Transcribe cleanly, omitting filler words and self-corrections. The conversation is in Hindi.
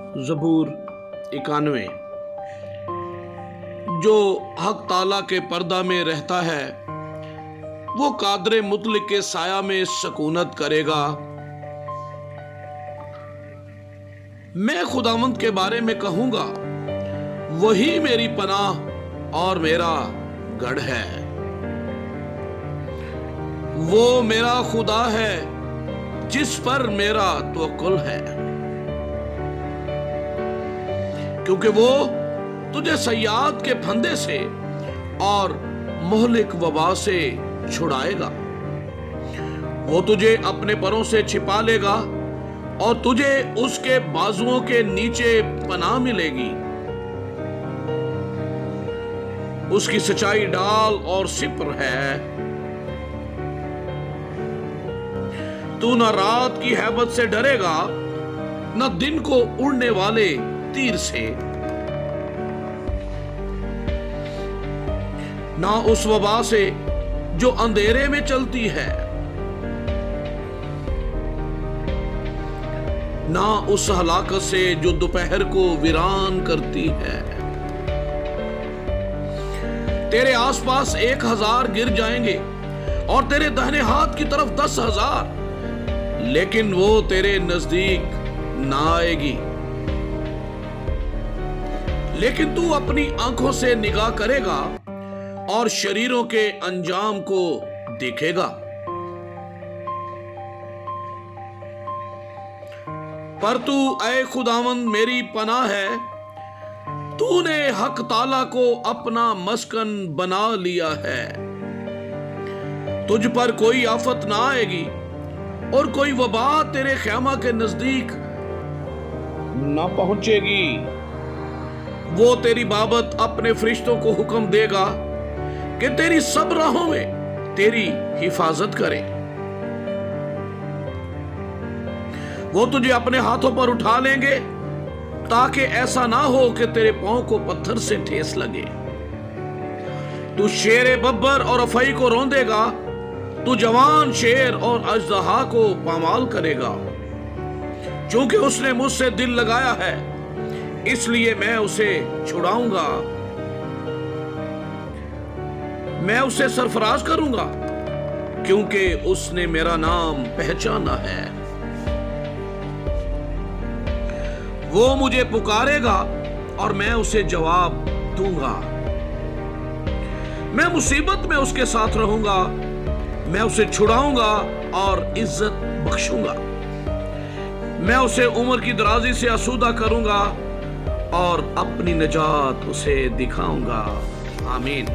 ज़बूर 91। जो हक ताला के पर्दा में रहता है वो कादरे मुतलक के साया में सकूनत करेगा। मैं खुदावंद के बारे में कहूंगा, वही मेरी पनाह और मेरा गढ़ है। वो मेरा खुदा है जिस पर मेरा तवक्कुल है, क्योंकि वो तुझे सयाद के फंदे से और मोहलिक वबा से छुड़ाएगा। वो तुझे अपने परों से छिपा लेगा और तुझे उसके बाजुओं के नीचे पनाह मिलेगी। उसकी सच्चाई डाल और सिपर है। तू न रात की हैबत से डरेगा, न दिन को उड़ने वाले तीर से, ना उस वबा से जो अंधेरे में चलती है, ना उस हलाकत से जो दोपहर को वीरान करती है। तेरे आसपास 1000 गिर जाएंगे और तेरे दाहिने हाथ की तरफ 10,000, लेकिन वो तेरे नजदीक ना आएगी। लेकिन तू अपनी आंखों से निगाह करेगा और शरीरों के अंजाम को देखेगा। पर तू ऐ खुदावंद मेरी पनाह है, तूने हक ताला को अपना मस्कन बना लिया है। तुझ पर कोई आफत ना आएगी और कोई वबा तेरे ख़ैमा के नजदीक ना पहुंचेगी। वो तेरी बाबत अपने फरिश्तों को हुक्म देगा कि तेरी सब राहों में तेरी हिफाजत करें। वो तुझे अपने हाथों पर उठा लेंगे ताकि ऐसा ना हो कि तेरे पांव को पत्थर से ठेस लगे। तू शेर बब्बर और अफई को रौंदेगा, तू जवान शेर और अजदहा को पामाल करेगा। क्योंकि उसने मुझसे दिल लगाया है, इसलिए मैं उसे छुड़ाऊंगा। मैं उसे सरफराज करूंगा, क्योंकि उसने मेरा नाम पहचाना है। वो मुझे पुकारेगा और मैं उसे जवाब दूंगा। मैं मुसीबत में उसके साथ रहूंगा, मैं उसे छुड़ाऊंगा और इज्जत बख्शूंगा। मैं उसे उम्र की दराजी से आसूदा करूंगा और अपनी निजात उसे दिखाऊंगा। आमीन।